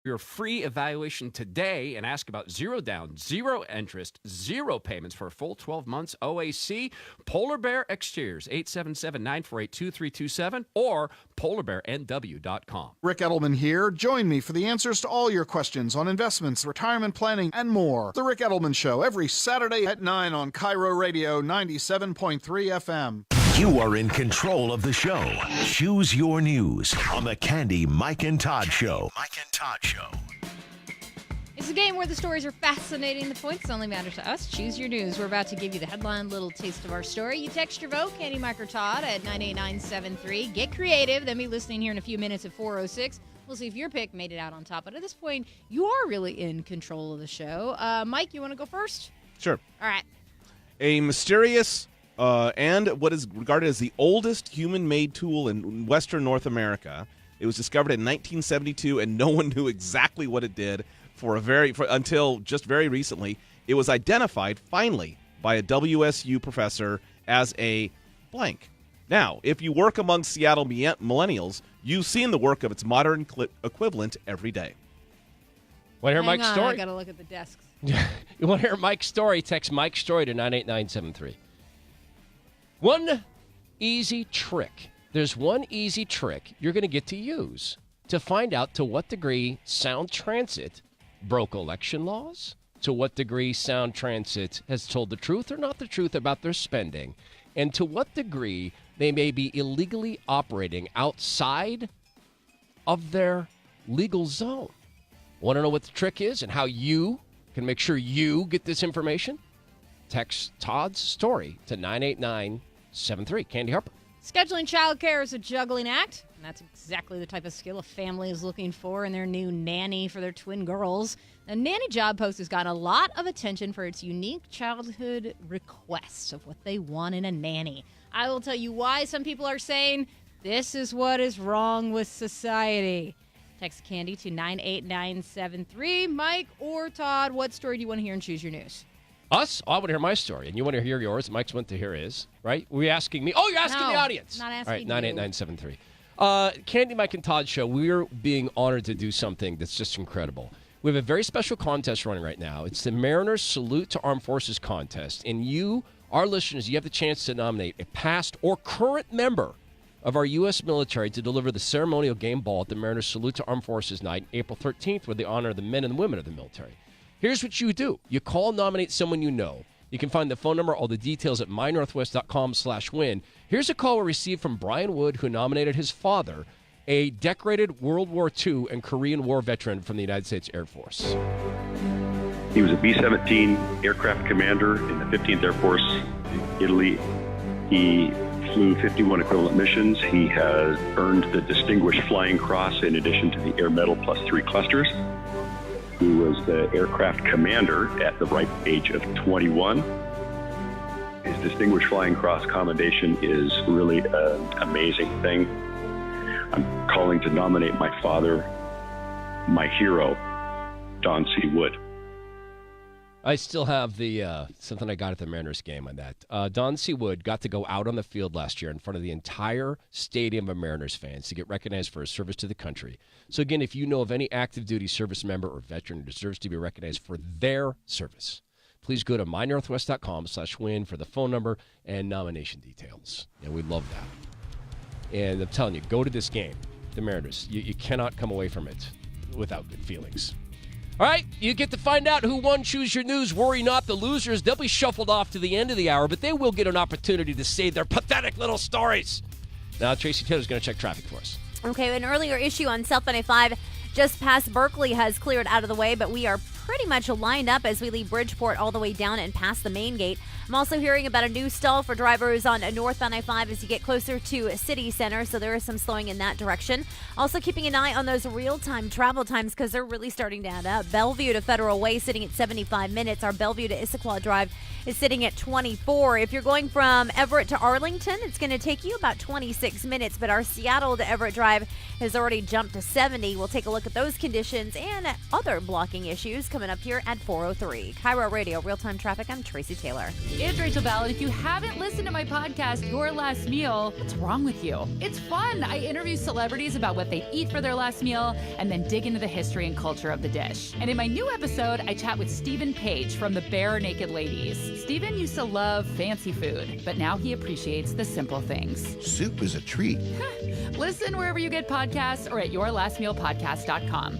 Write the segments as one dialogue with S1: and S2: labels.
S1: your free evaluation today and ask about zero down, zero interest, zero payments for a full 12 months OAC. Polar Bear Exteriors, 877-948-2327 or polarbearnw.com.
S2: Rick Edelman here. Join me for the answers to all your questions on investments, retirement planning, and more. The Rick Edelman Show, every Saturday at 9 on KIRO Radio 97.3 FM.
S3: You are in control of the show. Choose your news on the Candy, Mike, and Todd Show. Mike and Todd Show.
S4: It's a game where the stories are fascinating. The points only matter to us. Choose your news. We're about to give you the headline, little taste of our story. You text your vote, Candy, Mike, or Todd, at 98973. Get creative. Then be listening here in a few minutes at 4:06. We'll see if your pick made it out on top. But at this point, you are really in control of the show. Mike, you want to go first?
S5: Sure.
S4: All right.
S5: A mysterious and what is regarded as the oldest human-made tool in Western North America. It was discovered in 1972, and no one knew exactly what it did until just very recently. It was identified, finally, by a WSU professor as a blank. Now, if you work among Seattle millennials, you've seen the work of its modern equivalent every day.
S6: Want to hear Mike's story?
S4: I got to look at the desks.
S6: You want to hear Mike's story? Text Mike's story to 98973. One easy trick. There's one easy trick you're going to get to use to find out to what degree Sound Transit broke election laws, to what degree Sound Transit has told the truth or not the truth about their spending, and to what degree they may be illegally operating outside of their legal zone. Want to know what the trick is and how you can make sure you get this information? Text Todd's story to 98973. Candy Harper.
S4: Scheduling childcare is a juggling act, and that's exactly the type of skill a family is looking for in their new nanny for their twin girls. The nanny job post has gotten a lot of attention for its unique childhood requests of what they want in a nanny. I will tell you why some people are saying this is what is wrong with society. Text Candy to 98973. Mike or Todd, what story do you want to hear and choose your news?
S6: Us? I want to hear my story, and you want to hear yours. Mike's want to hear his, right? Were you asking me? Oh, you're asking the audience.
S4: Not asking
S6: All right,
S4: you.
S6: 98973. Candy, Mike, and Todd show, we're being honored to do something that's just incredible. We have a very special contest running right now. It's the Mariners Salute to Armed Forces contest, and you, our listeners, you have the chance to nominate a past or current member of our U.S. military to deliver the ceremonial game ball at the Mariners Salute to Armed Forces night, April 13th, with the honor of the men and women of the military. Here's what you do. You call, nominate someone you know. You can find the phone number, all the details at mynorthwest.com/win. Here's a call we received from Brian Wood, who nominated his father, a decorated World War II and Korean War veteran from the United States Air Force.
S7: He was a B-17 aircraft commander in the 15th Air Force in Italy. He flew 51 equivalent missions. He has earned the Distinguished Flying Cross in addition to the Air Medal +3 clusters. He was the aircraft commander at the ripe age of 21. His Distinguished Flying Cross commendation is really an amazing thing. I'm calling to nominate my father, my hero, Don C. Wood.
S6: I still have the something I got at the Mariners game on that. Don C. Wood got to go out on the field last year in front of the entire stadium of Mariners fans to get recognized for his service to the country. So again, if you know of any active duty service member or veteran who deserves to be recognized for their service, please go to mynorthwest.com/win for the phone number and nomination details. And we'd love that. And I'm telling you, go to this game, the Mariners. You cannot come away from it without good feelings. All right, you get to find out who won Choose Your News. Worry not, the losers, they'll be shuffled off to the end of the hour, but they will get an opportunity to say their pathetic little stories. Now, Tracy Taylor's going to check traffic for us.
S8: Okay, an earlier issue on South 95 just past Berkeley has cleared out of the way, but we are pretty much lined up as we leave Bridgeport all the way down and past the main gate. I'm also hearing about a new stall for drivers on North 95 as you get closer to City Center, so there is some slowing in that direction. Also keeping an eye on those real-time travel times because they're really starting to add up. Bellevue to Federal Way sitting at 75 minutes. Our Bellevue to Issaquah Drive is sitting at 24. If you're going from Everett to Arlington, it's going to take you about 26 minutes, but our Seattle to Everett Drive has already jumped to 70. We'll take a look at those conditions and other blocking issues coming up here at 4:03. KIRO Radio, real-time traffic. I'm Tracy Taylor.
S9: It's Rachel Bell, and if you haven't listened to my podcast, Your Last Meal, what's wrong with you? It's fun. I interview celebrities about what they eat for their last meal and then dig into the history and culture of the dish. And in my new episode, I chat with Stephen Page from the Bare Naked Ladies. Stephen used to love fancy food, but now he appreciates the simple things.
S10: Soup is a treat.
S9: Listen wherever you get podcasts or at yourlastmealpodcast.com.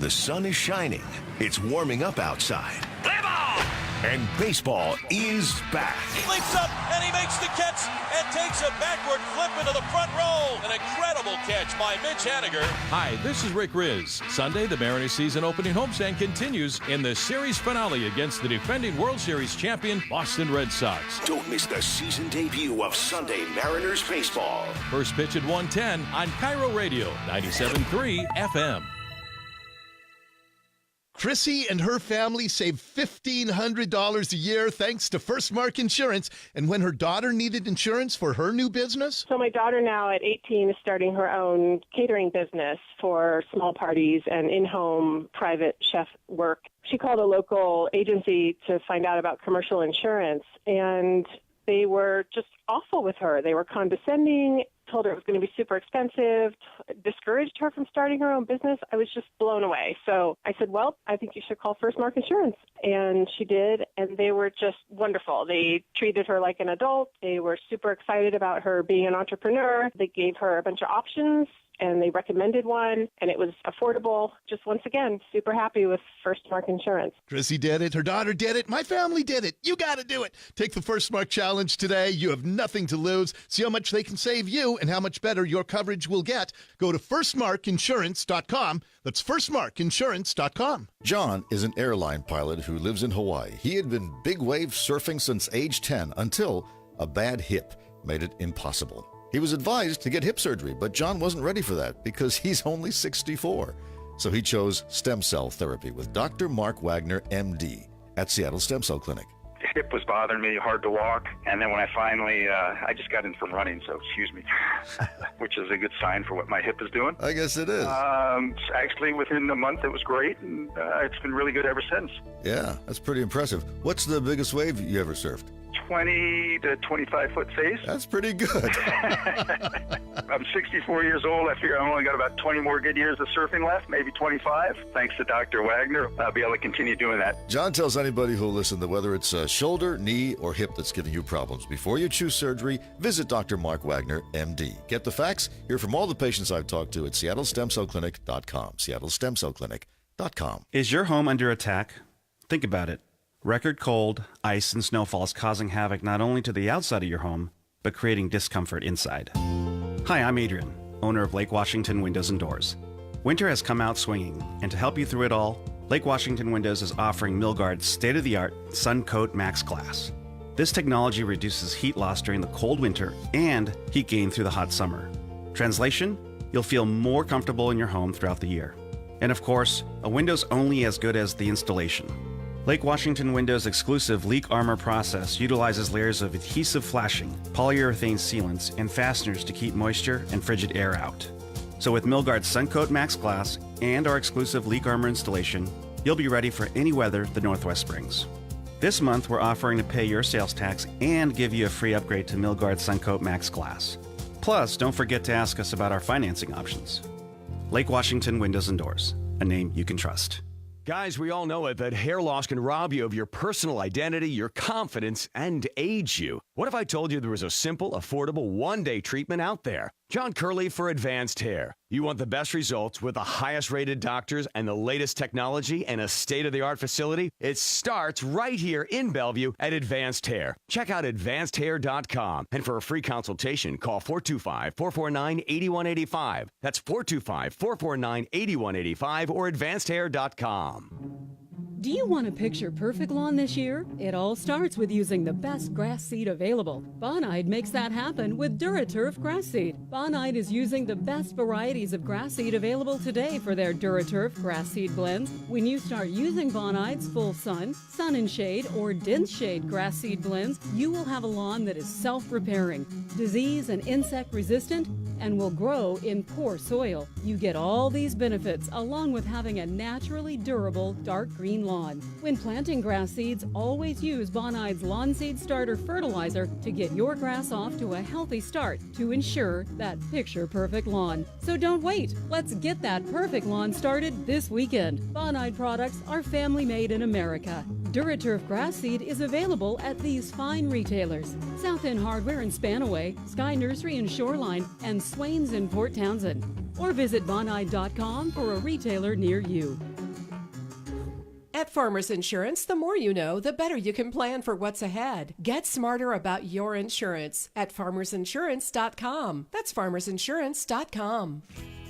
S3: The sun is shining. It's warming up outside. Play ball! And baseball is back.
S11: Leaps up, and he makes the catch and takes a backward flip into the front row. An incredible catch by Mitch Haniger.
S12: Hi, this is Rick Riz. Sunday, the Mariners season opening homestand continues in the series finale against the defending World Series champion Boston Red Sox.
S3: Don't miss the season debut of Sunday Mariners baseball.
S12: First pitch at 1:10 on KIRO Radio, 97.3 FM.
S10: Chrissy and her family save $1,500 a year thanks to First Mark Insurance. And when her daughter needed insurance for her new business?
S13: So my daughter now at 18 is starting her own catering business for small parties and in-home private chef work. She called a local agency to find out about commercial insurance, and they were just awful with her. They were condescending, told her it was going to be super expensive, discouraged her from starting her own business. I was just blown away. So I said, well, I think you should call First Mark Insurance. And she did, and they were just wonderful. They treated her like an adult. They were super excited about her being an entrepreneur. They gave her a bunch of options, and they recommended one, and it was affordable. Just once again, super happy with First Mark Insurance.
S10: Chrissy did it. Her daughter did it. My family did it. You got to do it. Take the First Mark Challenge today. You have nothing to lose. See how much they can save you and how much better your coverage will get. Go to firstmarkinsurance.com. That's firstmarkinsurance.com.
S14: John is an airline pilot who lives in Hawaii. He had been big wave surfing since age 10 until a bad hip made it impossible. He was advised to get hip surgery, but John wasn't ready for that because he's only 64. So he chose stem cell therapy with Dr. Mark Wagner, MD, at Seattle Stem Cell Clinic.
S15: The hip was bothering me, hard to walk, and then when I finally, I just got in from running, so excuse me, which is a good sign for what my hip is doing.
S14: I guess it is.
S15: Actually, within a month, it was great, and it's been really good ever since.
S14: Yeah, that's pretty impressive. What's the biggest wave you ever surfed?
S15: 20 to 25-foot phase.
S14: That's pretty good.
S15: I'm 64 years old. I figure I only got about 20 more good years of surfing left, maybe 25. Thanks to Dr. Wagner, I'll be able to continue doing that.
S14: John tells anybody who'll listen that whether it's a shoulder, knee, or hip that's giving you problems, before you choose surgery, visit Dr. Mark Wagner, MD. Get the facts. Hear from all the patients I've talked to at SeattleStemCellClinic.com. SeattleStemCellClinic.com.
S16: Is your home under attack? Think about it. Record cold, ice, and snowfall is causing havoc not only to the outside of your home, but creating discomfort inside. Hi, I'm Adrian, owner of Lake Washington Windows and Doors. Winter has come out swinging, and to help you through it all, Lake Washington Windows is offering Milgard's state-of-the-art SunCoat Max Glass. This technology reduces heat loss during the cold winter and heat gain through the hot summer. Translation? You'll feel more comfortable in your home throughout the year. And of course, a window's only as good as the installation. Lake Washington Windows' exclusive Leak Armor process utilizes layers of adhesive flashing, polyurethane sealants, and fasteners to keep moisture and frigid air out. So with Milgard's SunCoat Max Glass and our exclusive Leak Armor installation, you'll be ready for any weather the Northwest brings. This month, we're offering to pay your sales tax and give you a free upgrade to Milgard's SunCoat Max Glass. Plus, don't forget to ask us about our financing options. Lake Washington Windows and Doors, a name you can trust.
S1: Guys, we all know it, that hair loss can rob you of your personal identity, your confidence, and age you. What if I told you there was a simple, affordable, one-day treatment out there? John Curley for Advanced Hair. You want the best results with the highest rated doctors and the latest technology and a state-of-the-art facility? It starts right here in Bellevue at Advanced Hair. Check out advancedhair.com. And for a free consultation, call 425-449-8185. That's 425-449-8185 or advancedhair.com.
S17: Do you want a picture-perfect lawn this year? It all starts with using the best grass seed available. Bonide makes that happen with DuraTurf grass seed. Bonide is using the best varieties of grass seed available today for their DuraTurf grass seed blends. When you start using Bonide's Full Sun, Sun and Shade, or Dense Shade grass seed blends, you will have a lawn that is self-repairing, disease and insect resistant, and will grow in poor soil. You get all these benefits along with having a naturally durable dark green lawn. When planting grass seeds, always use Bonide's Lawn Seed Starter Fertilizer to get your grass off to a healthy start to ensure that picture-perfect lawn. So don't wait. Let's get that perfect lawn started this weekend. Bonide products are family-made in America. DuraTurf grass seed is available at these fine retailers: South End Hardware in Spanaway, Sky Nursery in Shoreline, and Swain's in Port Townsend. Or visit bonide.com for a retailer near you.
S18: At Farmers Insurance, the more you know, the better you can plan for what's ahead. Get smarter about your insurance at farmersinsurance.com. That's farmersinsurance.com.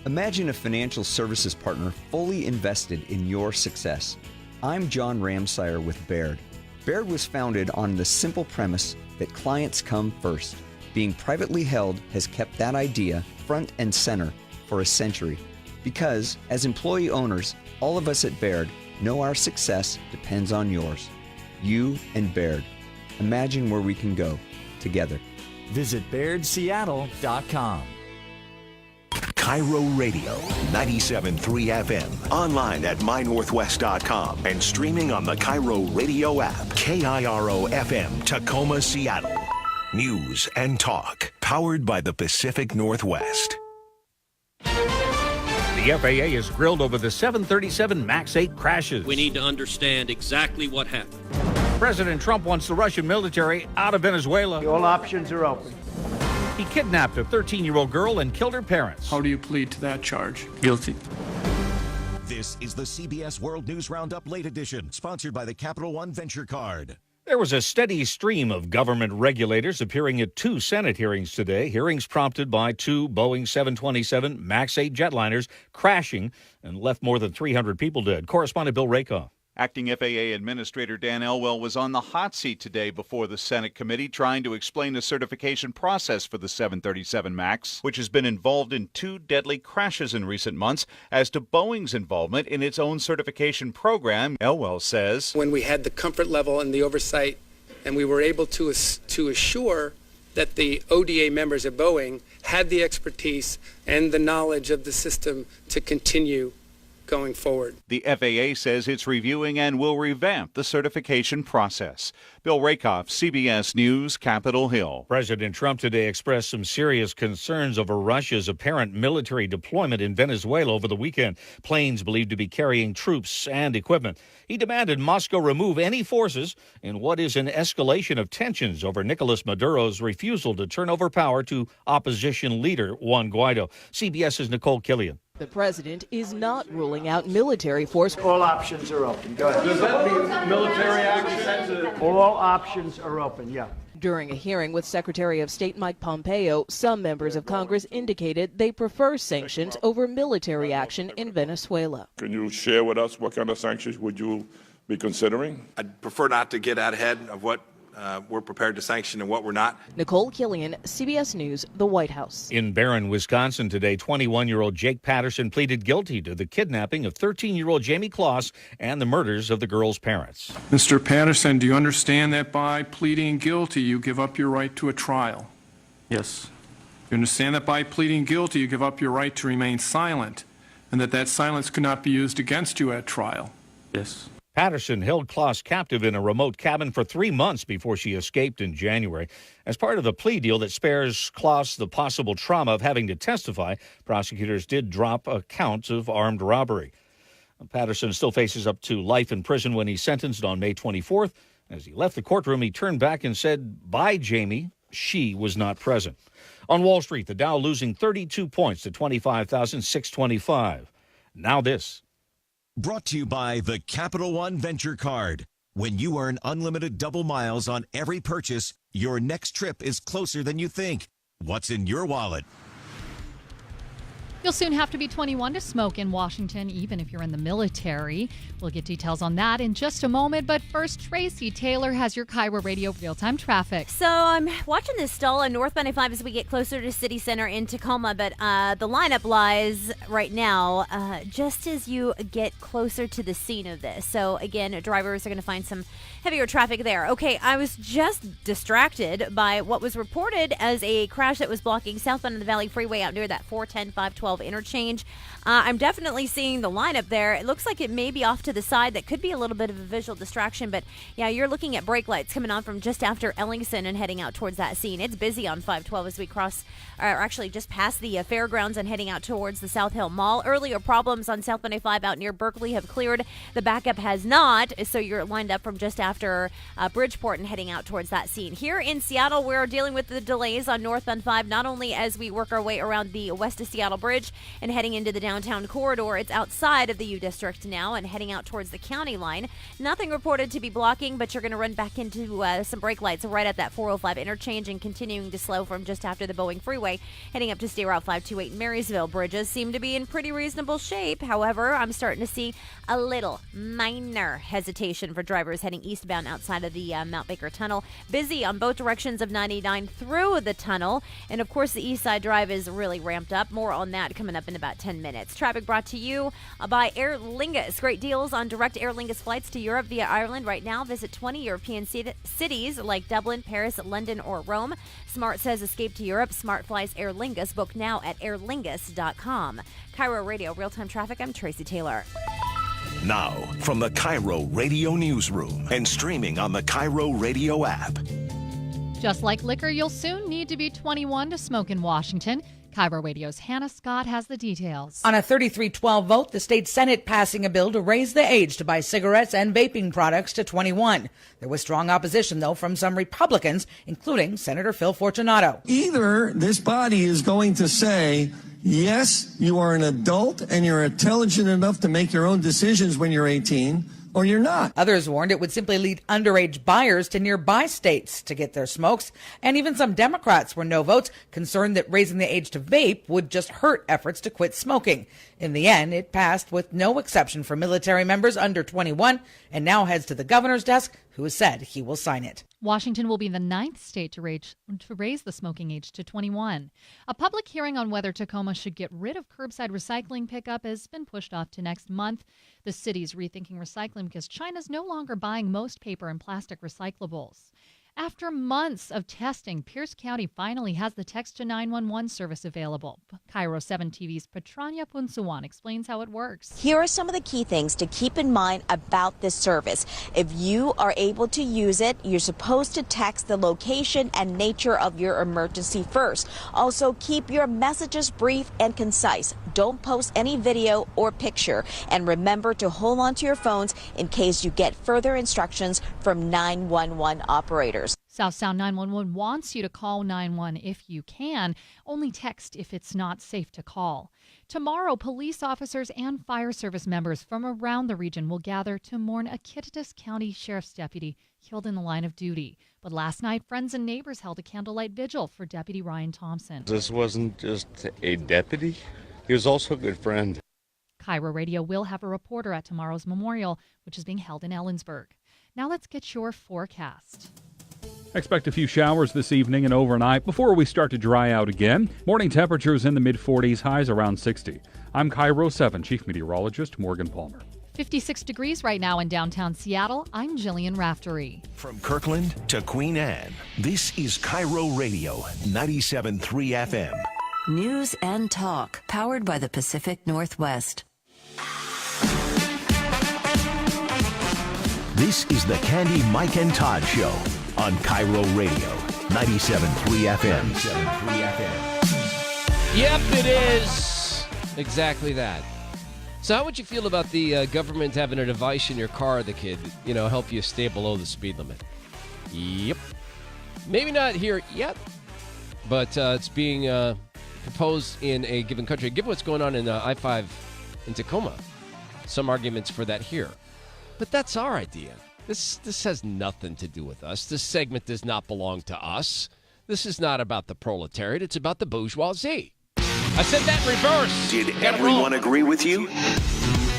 S19: Imagine a financial services partner fully invested in your success. I'm John Ramsire with Baird. Baird was founded on the simple premise that clients come first. Being privately held has kept that idea front and center for a century. Because, as employee owners, all of us at Baird know our success depends on yours. You and Baird. Imagine where we can go together.
S20: Visit BairdSeattle.com.
S3: KIRO Radio, 97.3 FM. Online at mynorthwest.com and streaming on the KIRO Radio app. KIRO FM, Tacoma, Seattle. News and talk. Powered by the Pacific Northwest.
S21: The FAA is grilled over the 737 MAX 8 crashes.
S22: We need to understand exactly what happened.
S21: President Trump wants the Russian military out of Venezuela.
S23: All options are open.
S21: He kidnapped a 13-year-old girl and killed her parents.
S24: How do you plead to that charge? Guilty.
S25: This is the CBS World News Roundup Late Edition, sponsored by the Capital One Venture Card.
S21: There was a steady stream of government regulators appearing at 2 Senate hearings today, hearings prompted by 2 Boeing 727 MAX 8 jetliners crashing and left more than 300 people dead. Correspondent Bill Rakoff.
S26: Acting FAA Administrator Dan Elwell was on the hot seat today before the Senate committee trying to explain the certification process for the 737 MAX, which has been involved in 2 deadly crashes in recent months. As to Boeing's involvement in its own certification program, Elwell says,
S27: when we had the comfort level and the oversight and we were able to assure that the ODA members at Boeing had the expertise and the knowledge of the system to continue going forward.
S26: The FAA says it's reviewing and will revamp the certification process. Bill Rakoff, CBS News, Capitol Hill.
S21: President Trump today expressed some serious concerns over Russia's apparent military deployment in Venezuela over the weekend. Planes believed to be carrying troops and equipment. He demanded Moscow remove any forces in what is an escalation of tensions over Nicolas Maduro's refusal to turn over power to opposition leader Juan Guaido. CBS's Nicole Killian.
S28: The president is not ruling out military force.
S23: All options are open. Go ahead.
S24: Does that mean military action?
S23: All options are open, yeah.
S28: During a hearing with Secretary of State Mike Pompeo, some members of Congress indicated they prefer sanctions over military action in Venezuela.
S29: Can you share with us what kind of sanctions would you be considering?
S30: I'd prefer not to get out ahead of what we're prepared to sanction and what we're not.
S28: Nicole Killian, CBS News, the White House.
S21: In Barron, Wisconsin today, 21-year-old Jake Patterson pleaded guilty to the kidnapping of 13-year-old Jamie Kloss and the murders of the girl's parents.
S24: Mr. Patterson, do you understand that by pleading guilty, you give up your right to a trial?
S23: Yes.
S24: You understand that by pleading guilty, you give up your right to remain silent, and that silence could not be used against you at trial?
S23: Yes.
S21: Patterson held Kloss captive in a remote cabin for 3 months before she escaped in January. As part of the plea deal that spares Kloss the possible trauma of having to testify, prosecutors did drop a count of armed robbery. Patterson still faces up to life in prison when he's sentenced on May 24th. As he left the courtroom, he turned back and said, "Bye, Jamie." She was not present. On Wall Street, the Dow losing 32 points to 25,625. Now this.
S25: Brought to you by the Capital One Venture Card. When you earn unlimited double miles on every purchase, your next trip is closer than you think. What's in your wallet?
S2: You'll soon have to be 21 to smoke in Washington, even if you're in the military. We'll get details on that in just a moment. But first, Tracy Taylor has your KIRO Radio real-time traffic.
S4: So I'm watching this stall on northbound 95 as we get closer to City Center in Tacoma. But the lineup lies right now just as you get closer to the scene of this. So again, drivers are going to find some heavier traffic there. Okay, I was just distracted by what was reported as a crash that was blocking southbound of the Valley Freeway out near that 410-512 interchange. I'm definitely seeing the lineup there. It looks like it may be off to the side. That could be a little bit of a visual distraction, but yeah, you're looking at brake lights coming on from just after Ellingson and heading out towards that scene. It's busy on 512 as we cross, or actually just past the fairgrounds and heading out towards the South Hill Mall. Earlier problems on South 95 out near Berkeley have cleared. The backup has not, so you're lined up from just after Bridgeport and heading out towards that scene. Here in Seattle, we're dealing with the delays on northbound 5, not only as we work our way around the west of Seattle Bridge and heading into the downtown corridor. It's outside of the U District now and heading out towards the county line. Nothing reported to be blocking, but you're going to run back into some brake lights right at that 405 interchange and continuing to slow from just after the Boeing Freeway, heading up to State Route 528 in Marysville. Bridges seem to be in pretty reasonable shape. However, I'm starting to see a little minor hesitation for drivers heading eastbound outside of the Mount Baker Tunnel. Busy on both directions of 99 through the tunnel. And of course, the East Side Drive is really ramped up. More on that coming up in about 10 minutes. Traffic brought to you by Aer Lingus. Great deals on direct Aer Lingus flights to Europe via Ireland right now. Visit 20 European cities like Dublin, Paris, London, or Rome. Smart says escape to Europe. Smart flies Aer Lingus. Book now at airlingus.com. KIRO Radio real-time traffic. I'm Tracy Taylor.
S3: Now, from the KIRO Radio Newsroom and streaming on the KIRO Radio app.
S2: Just like liquor, you'll soon need to be 21 to smoke in Washington. KIRO Radio's Hannah Scott has the details.
S5: On a 33-12 vote, the state Senate passing a bill to raise the age to buy cigarettes and vaping products to 21. There was strong opposition, though, from some Republicans, including Senator Phil Fortunato.
S6: Either this body is going to say, yes, you are an adult and you're intelligent enough to make your own decisions when you're 18, or you're not.
S5: Others warned it would simply lead underage buyers to nearby states to get their smokes. And even some Democrats were no votes, concerned that raising the age to vape would just hurt efforts to quit smoking. In the end, it passed with no exception for military members under 21 and now heads to the governor's desk, who has said he will sign it.
S2: Washington will be the 9th state to raise the smoking age to 21. A public hearing on whether Tacoma should get rid of curbside recycling pickup has been pushed off to next month. The city's rethinking recycling because China's no longer buying most paper and plastic recyclables. After months of testing, Pierce County finally has the text to 911 service available. KIRO 7 TV's Petrania Punsuwan explains how it works.
S7: Here are some of the key things to keep in mind about this service. If you are able to use it, you're supposed to text the location and nature of your emergency first. Also, keep your messages brief and concise. Don't post any video or picture. And remember to hold on to your phones in case you get further instructions from 911 operators.
S2: South Sound 911 wants you to call 911 if you can. Only text if it's not safe to call. Tomorrow, police officers and fire service members from around the region will gather to mourn a Kittitas County Sheriff's deputy killed in the line of duty. But last night, friends and neighbors held a candlelight vigil for Deputy Ryan Thompson.
S8: This wasn't just a deputy. He was also a good friend.
S2: KIRO Radio will have a reporter at tomorrow's memorial, which is being held in Ellensburg. Now let's get your forecast.
S9: Expect a few showers this evening and overnight before we start to dry out again. Morning temperatures in the mid-40s, highs around 60. I'm KIRO 7 Chief Meteorologist Morgan Palmer.
S2: 56 degrees right now in downtown Seattle. I'm Jillian Raftery.
S3: From Kirkland to Queen Anne, this is KIRO Radio 97.3 FM.
S11: News and talk, powered by the Pacific Northwest.
S3: This is the Candy, Mike, and Todd Show on KIRO Radio 97.3 FM.
S12: Yep, it is exactly that. So how would you feel about the government having a device in your car that could, help you stay below the speed limit? Yep. Maybe not here yet, but it's being proposed in a given country. Given what's going on in I-5 in Tacoma, some arguments for that here. But that's our idea. This has nothing to do with us. This segment does not belong to us. This is not about the proletariat. It's about the bourgeoisie. I said that in reverse.
S3: Did everyone agree with you?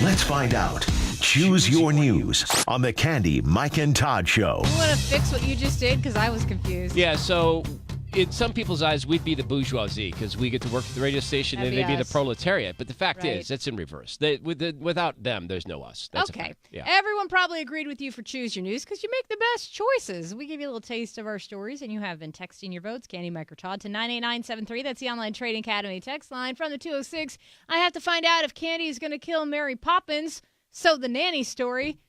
S3: Let's find out. Choose Your News on the Candy, Mike, and Todd Show.
S1: You want to fix what you just did? Because I was confused.
S12: Yeah, so in some people's eyes, we'd be the bourgeoisie because we get to work at the radio station and they'd be the proletariat. But the fact is, it's in reverse. Without them, there's no us. That's
S1: okay.
S12: Yeah.
S1: Everyone probably agreed with you for Choose Your News because you make the best choices. We give you a little taste of our stories, and you have been texting your votes, Candy, Mike, or Todd, to 98973. That's the Online Trading Academy text line. From the 206, I have to find out if Candy is going to kill Mary Poppins. So the nanny story.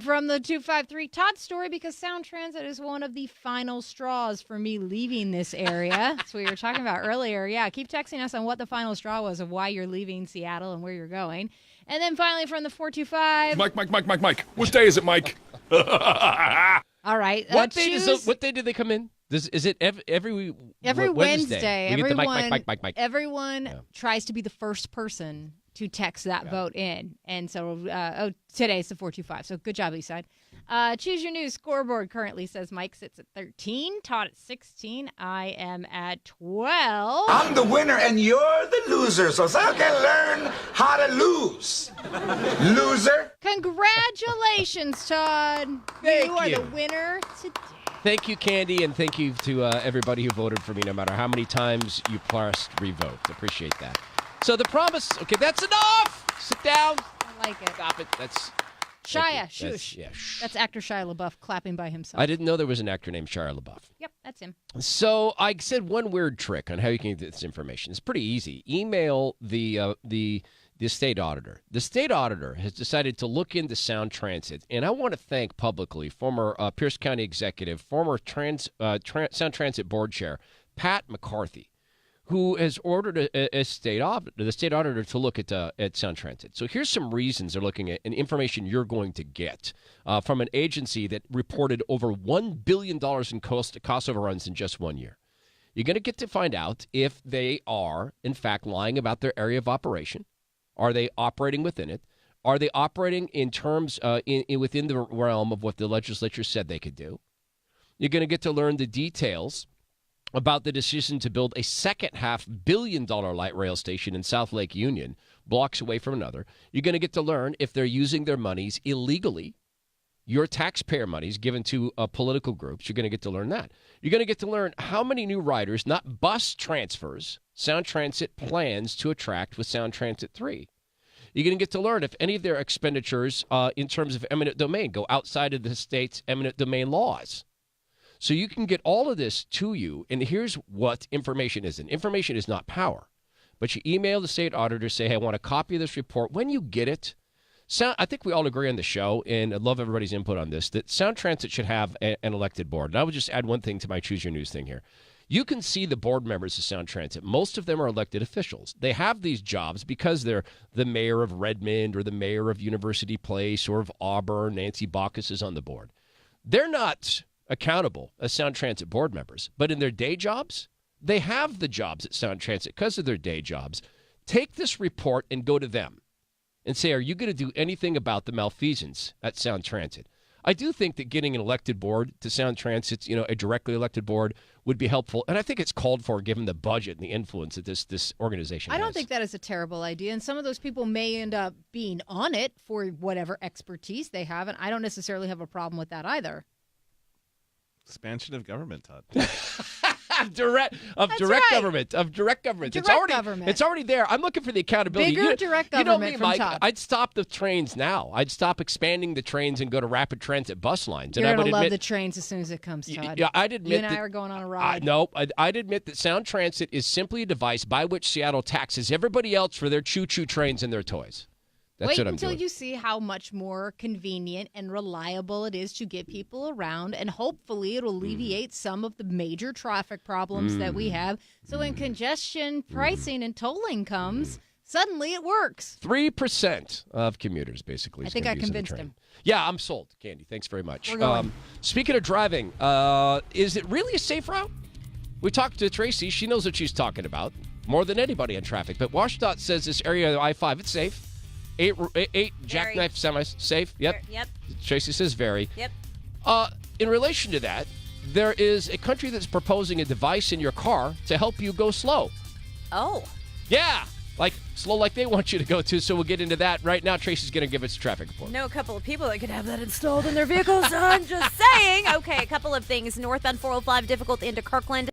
S1: From the 253, Todd's story, because Sound Transit is one of the final straws for me leaving this area. That's what we were talking about earlier. Yeah, keep texting us on what the final straw was of why you're leaving Seattle and where you're going. And then finally from the 425.
S24: Mike. Which day is it, Mike?
S1: All right.
S12: What day do they come in? Is it every
S1: Wednesday?
S12: We get the Mike.
S1: Everyone tries to be the first person to text that vote in. And so, today's the 425. So good job, Eastside. Choose Your News scoreboard currently says Mike sits at 13, Todd at 16. I am at 12.
S10: I'm the winner and you're the loser, so I can learn how to lose. Loser.
S1: Congratulations, Todd.
S12: Thank
S1: you are
S12: you.
S1: the winner today.
S12: Thank you, Candy, and thank you to everybody who voted for me, no matter how many times you pressed revote. Appreciate that. So the promise, okay, that's enough. Sit down.
S1: I like it.
S12: Stop it. That's
S1: Shia, shush. That's actor Shia LaBeouf clapping by himself.
S12: I didn't know there was an actor named Shia LaBeouf.
S1: Yep, that's him.
S12: So I said one weird trick on how you can get this information. It's pretty easy. Email the state auditor. The state auditor has decided to look into Sound Transit, and I want to thank publicly former Pierce County executive, former Sound Transit board chair, Pat McCarthy, who has ordered the state auditor to look at Sound Transit. So here's some reasons they're looking at and information you're going to get from an agency that reported over $1 billion in cost overruns in just 1 year. You're going to get to find out if they are, in fact, lying about their area of operation. Are they operating within it? Are they operating in terms within the realm of what the legislature said they could do? You're going to get to learn the details about the decision to build a second $500 million light rail station in South Lake Union, blocks away from another. You're going to get to learn if they're using their monies illegally, your taxpayer monies given to political groups. You're going to get to learn that. You're going to get to learn how many new riders, not bus transfers, Sound Transit plans to attract with Sound Transit 3. You're going to get to learn if any of their expenditures in terms of eminent domain go outside of the state's eminent domain laws. So you can get all of this to you, and here's what information is. And information is not power. But you email the state auditor, say, hey, I want a copy of this report. When you get it, I think we all agree on the show, and I'd love everybody's input on this, that Sound Transit should have an elected board. And I would just add one thing to my Choose Your News thing here. You can see the board members of Sound Transit. Most of them are elected officials. They have these jobs because they're the mayor of Redmond or the mayor of University Place or of Auburn. Nancy Bacchus is on the board. They're not accountable as Sound Transit board members, but in their day jobs, they have the jobs at Sound Transit because of their day jobs. Take this report and go to them and say, are you going to do anything about the malfeasance at Sound Transit? I do think that getting an elected board to Sound Transit, a directly elected board, would be helpful. And I think it's called for given the budget and the influence that this organization has.
S1: I don't think that is a terrible idea. And some of those people may end up being on it for whatever expertise they have. And I don't necessarily have a problem with that either.
S13: Expansion of government, Todd.
S12: direct government. It's already there. I'm looking for the accountability.
S1: Bigger direct government
S12: me,
S1: from
S12: Mike,
S1: Todd.
S12: I'd stop the trains now. I'd stop expanding the trains and go to rapid transit bus lines.
S1: You're
S12: and
S1: going to love the trains as soon as it comes, Todd.
S12: Yeah, I'd admit
S1: you and I are going on a ride.
S12: I'd admit that Sound Transit is simply a device by which Seattle taxes everybody else for their choo-choo trains and their toys. That's
S1: Wait
S12: what I'm
S1: until
S12: doing.
S1: you see how much more convenient and reliable it is to get people around, and hopefully it'll alleviate some of the major traffic problems that we have. So when congestion pricing and tolling comes, suddenly it works.
S12: 3% of commuters, basically.
S1: I think I convinced him.
S12: Yeah, I'm sold, Candy. Thanks very much.
S1: We're going.
S12: Speaking of driving, is it really a safe route? We talked to Tracy. She knows what she's talking about more than anybody on traffic. But WashDOT says this area of I-5, it's safe. Eight jackknife semis, safe. Yep.
S4: Yep.
S12: Tracy says very.
S4: Yep.
S12: In relation to that, there is a country that's proposing a device in your car to help you go slow.
S4: Oh.
S12: Yeah, like slow like they want you to go to. So we'll get into that right now. Tracy's going to give us a traffic report.
S4: Know a couple of people that could have that installed in their vehicles. I'm just saying. Okay, a couple of things. Northbound 405 difficult into Kirkland.